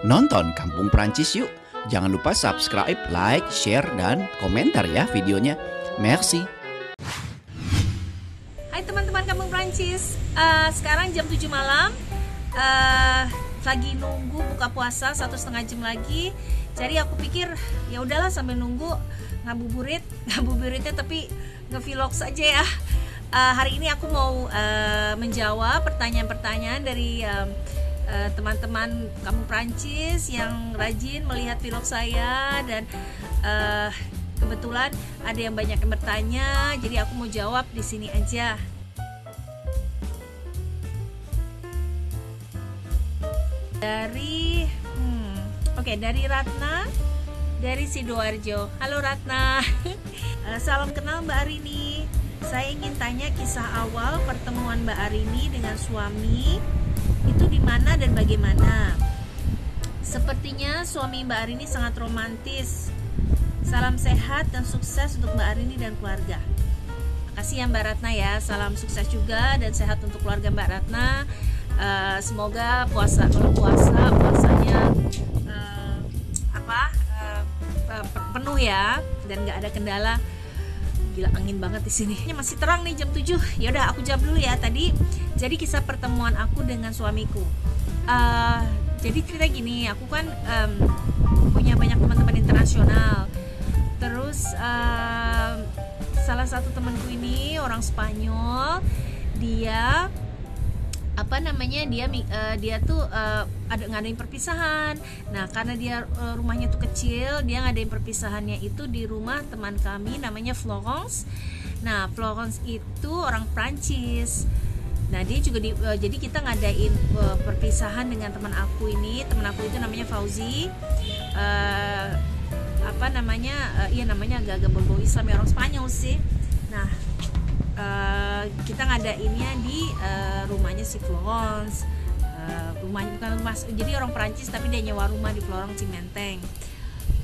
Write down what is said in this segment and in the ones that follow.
Nonton Kampung Prancis yuk. Jangan lupa subscribe, like, share, dan komentar ya videonya. Merci. Hai teman-teman Kampung Prancis. Sekarang jam 7 malam. Lagi nunggu buka puasa 1,5 jam lagi. Jadi aku pikir ya udahlah sambil nunggu ngabuburitnya tapi nge-vlog saja ya. Hari ini aku mau menjawab pertanyaan-pertanyaan dari teman-teman Kampung Prancis yang rajin melihat vlog saya, dan kebetulan ada yang banyak yang bertanya, jadi aku mau jawab di sini aja. Dari Ratna dari Sidoarjo. Halo Ratna. Salam kenal Mbak Arini. Saya ingin tanya kisah awal pertemuan Mbak Arini dengan suami itu di mana dan bagaimana? Sepertinya suami Mbak Arini sangat romantis. Salam sehat dan sukses untuk Mbak Arini dan keluarga. Makasih ya Mbak Ratna ya. Salam sukses juga dan sehat untuk keluarga Mbak Ratna. Semoga puasanya penuh ya dan nggak ada kendala. Gila, angin banget di sini. Ini masih terang nih jam 7. Ya udah aku jawab dulu ya tadi. Jadi kisah pertemuan aku dengan suamiku. Jadi cerita gini, aku kan punya banyak teman-teman internasional. Terus salah satu temanku ini orang Spanyol. Dia dia tuh ngadain perpisahan. Nah karena dia rumahnya tuh kecil, dia ngadain perpisahannya itu di rumah teman kami namanya Florence. Nah Florence itu orang Prancis. Nah dia juga jadi kita ngadain perpisahan dengan teman aku ini. Teman aku itu namanya Fauzi. Namanya agak-agak berbau Islam ya, orang Spanyol sih. Nah kita ngadainnya di rumahnya si Florence. Rumahnya bukan rumah, jadi orang Perancis tapi dia nyewa rumah di Florence Cimenteng.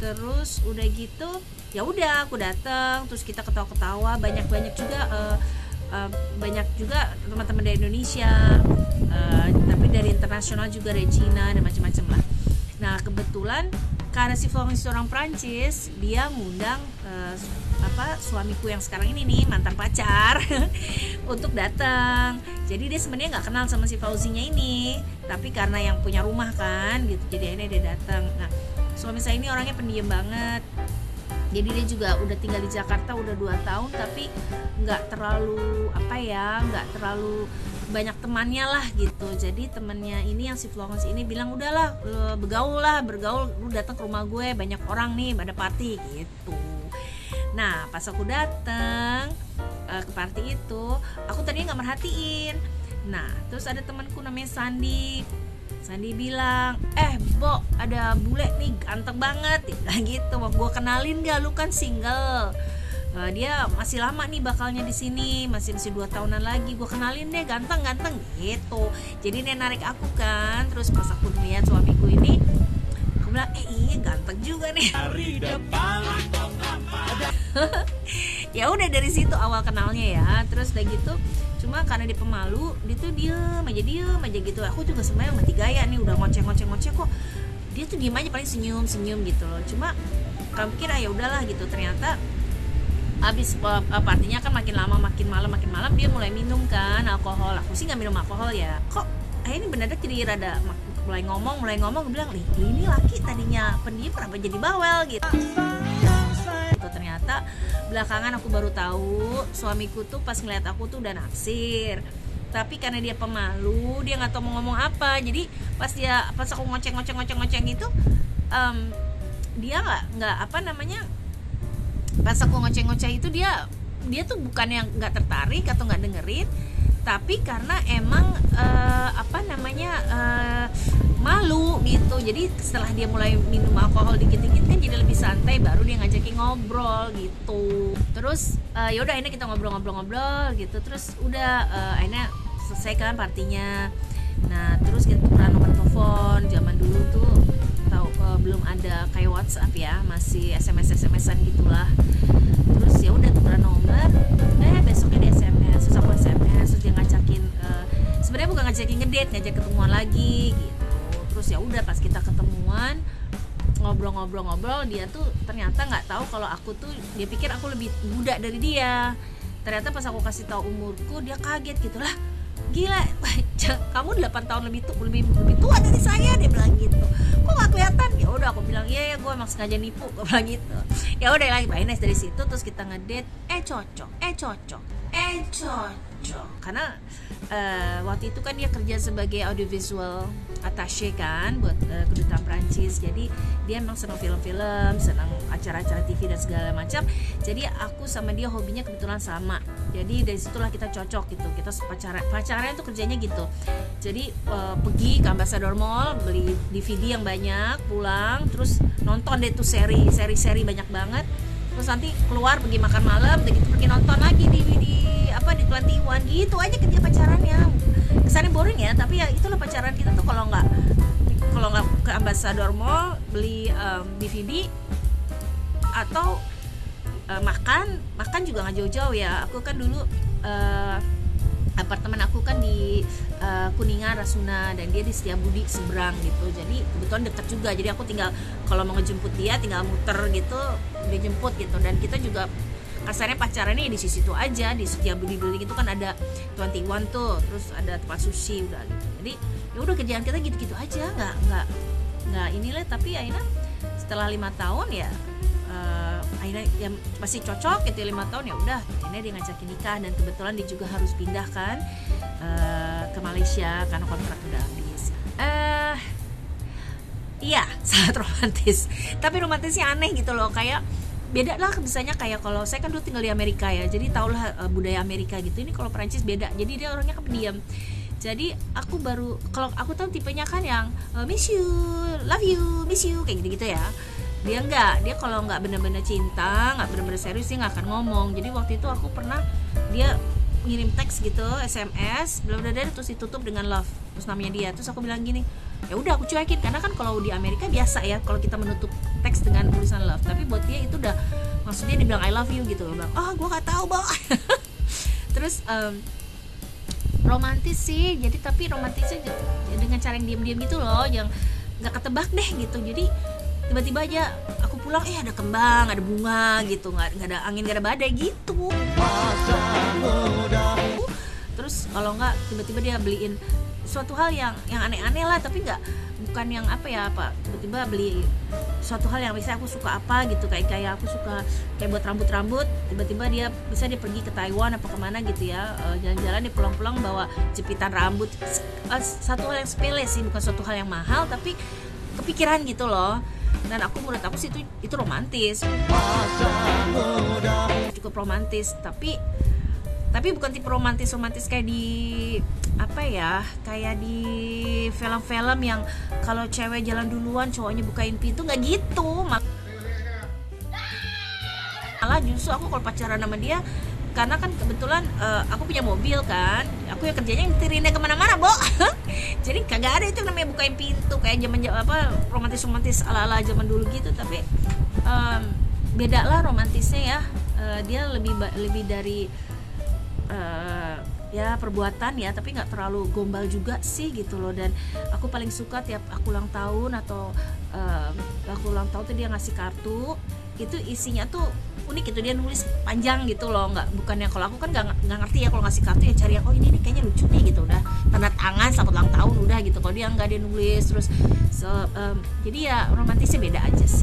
Terus udah gitu ya udah aku datang, terus kita ketawa-ketawa, banyak juga teman-teman dari Indonesia, tapi dari internasional juga, Regina dan macam-macam lah. Nah kebetulan karena si Florence orang Prancis, dia ngundang suamiku yang sekarang ini nih, mantan pacar untuk datang. Jadi dia sebenarnya nggak kenal sama si Fauzinya ini, tapi karena yang punya rumah kan gitu, jadi akhirnya dia datang. Nah suami saya ini orangnya pendiam banget. Jadi dia juga udah tinggal di Jakarta udah 2 tahun, tapi nggak terlalu banyak temannya lah gitu. Jadi temannya ini yang si Florence ini bilang udahlah bergaul, lu datang ke rumah gue, banyak orang nih, ada party gitu. Nah pas aku datang ke party itu, aku tadinya nggak merhatiin. Nah terus ada temanku namanya Sandi bilang, Bo, ada bule nih ganteng banget gitu. Gue kenalin gak, lu kan single. Dia masih lama nih bakalnya di sini, masih 2 tahunan lagi. Gue kenalin deh, ganteng gitu. Jadi dia narik aku kan. Terus pas aku lihat suamiku ini, aku bilang iya ganteng juga nih. Ya udah dari situ awal kenalnya ya. Terus udah gitu, cuma karena dia pemalu, dia tuh diem aja gitu. Aku juga sebenarnya mati gaya nih, udah ngoceh kok dia tuh diem aja, paling senyum gitu loh. Cuma kamu pikir ya udahlah gitu. Ternyata abis partinya kan makin malam dia mulai minum kan alkohol. Aku sih nggak minum alkohol ya. Kok ini bener-bener jadi rada mulai ngomong. Gue bilang, ini laki tadinya pendiam kenapa jadi bawel gitu. Ternyata belakangan aku baru tahu suamiku tuh pas ngeliat aku tuh udah naksir, tapi karena dia pemalu, dia nggak tahu mau ngomong apa. Jadi pas aku ngoceng gitu, dia nggak pas aku ngoceh itu dia tuh bukan yang nggak tertarik atau nggak dengerin, tapi karena emang malu gitu. Jadi setelah dia mulai minum alkohol dikit-dikit kan jadi lebih santai, baru dia ngajakin ngobrol gitu. Terus yaudah akhirnya kita ngobrol gitu. Terus udah akhirnya selesai kan partinya. Nah terus kita tukeran nomor telepon. Zaman dulu tuh belum ada kayak WhatsApp ya, masih SMS-an gitulah. Terus ya udah tukeran nomor. Besoknya dia SMS, terus aku SMS, terus dia ngajakin sebenarnya bukan ngajakin ngedate, ngajak ketemuan lagi gitu. Terus ya udah pas kita ketemuan ngobrol-ngobrol dia tuh ternyata nggak tahu kalau aku tuh, dia pikir aku lebih muda dari dia. Ternyata pas aku kasih tahu umurku dia kaget gitu, lah gila kamu 8 tahun lebih tua dari saya, dia bilang gitu. Kok nggak kelihatan? Ya udah aku bilang iya ya, gue emang sengaja nipu, gue bilang gitu. Ya udah lagi nice dari situ. Terus kita ngedate, cocok karena waktu itu kan dia kerja sebagai audiovisual attaché kan buat kedutaan Prancis. Jadi dia emang senang film-film, senang acara-acara TV dan segala macam. Jadi aku sama dia hobinya kebetulan sama. Jadi dari situlah kita cocok gitu. Kita pacaran itu kerjanya gitu. Jadi pergi ke Ambassador Mall, beli DVD yang banyak, pulang terus nonton deh tuh seri banyak banget. Terus nanti keluar pergi makan malam, begitu pergi nonton lagi di 21 gitu aja kerja pacarannya. Kesannya boring ya, tapi ya itulah pacaran kita tuh. Kalau nggak ke Ambassador Mall beli DVD atau makan juga nggak jauh-jauh ya. Aku kan dulu apartemen aku kan di Kuningan Rasuna dan dia di Setiabudi seberang gitu. Jadi kebetulan dekat juga. Jadi aku tinggal kalau mau ngejemput dia tinggal muter gitu, dia jemput gitu. Dan kita juga kasarnya pacarannya di situ aja, di Setiabudi Building itu kan ada 21 tuh, terus ada tempat sushi udah gitu. Jadi ya udah kerjaan kita gitu-gitu aja, nggak inilah. Tapi akhirnya setelah 5 tahun ya akhirnya ya masih cocok gitu 5 tahun. Ya udah akhirnya dia ngajakin nikah, dan kebetulan dia juga harus pindah kan ke Malaysia karena kontrak udah habis. Iya sangat romantis, tapi romantisnya aneh gitu loh, kayak beda lah. Misalnya kayak kalau saya kan dulu tinggal di Amerika ya, jadi tahulah budaya Amerika gitu. Ini kalau Perancis beda, jadi dia orangnya kan pendiam. Jadi aku kalau aku tahu tipenya kan yang miss you, love you, miss you kayak gitu-gitu ya. Dia enggak, dia kalau enggak benar-benar cinta, enggak benar-benar serius, dia enggak akan ngomong. Jadi waktu itu aku pernah dia ngirim teks gitu, SMS, bla bla bla, terus ditutup dengan love, terus namanya dia. Terus aku bilang gini, ya udah aku cuekin, karena kan kalau di Amerika biasa ya kalau kita menutup teks dengan tulisan love. Tapi buat dia itu udah maksudnya dia bilang I love you gitu. Dia bilang gue nggak tahu bang. Terus romantis sih, jadi tapi romantisnya dengan cara yang diam-diam gitu loh, yang nggak ketebak deh gitu. Jadi tiba-tiba aja aku pulang ada kembang, ada bunga gitu, nggak ada angin, nggak ada badai gitu. Terus kalau nggak tiba-tiba dia beliin suatu hal yang aneh-aneh lah, tapi bukan yang tiba-tiba beli suatu hal yang misalnya aku suka apa gitu, kayak aku suka kayak buat rambut, tiba-tiba dia pergi ke Taiwan apa kemana gitu ya, jalan-jalan dia pulang-pulang bawa jepitan rambut. Satu hal yang sepele sih, bukan suatu hal yang mahal, tapi kepikiran gitu loh. Dan menurut aku sih itu romantis, cukup romantis. Tapi bukan tipe romantis kayak di kayak di film-film yang kalau cewek jalan duluan cowoknya bukain pintu, nggak gitu. Malah justru aku kalau pacaran sama dia, karena kan kebetulan aku punya mobil kan, aku ya kerjanya ngetirinnya kemana-mana, Bo. Jadi kagak ada itu namanya bukain pintu kayak zaman romantis ala zaman dulu gitu. Tapi beda lah romantisnya ya. Dia lebih dari ya perbuatan ya, tapi nggak terlalu gombal juga sih gitu loh. Dan aku paling suka tiap aku ulang tahun atau tuh dia ngasih kartu, itu isinya tuh unik gitu, dia nulis panjang gitu loh. Bukannya kalau aku kan nggak ngerti ya, kalau ngasih kartu ya cari yang ini kayaknya lucu nih gitu, udah tanda tangan selamat ulang tahun udah gitu. Kalau dia nggak, dia nulis terus jadi ya romantisnya beda aja sih.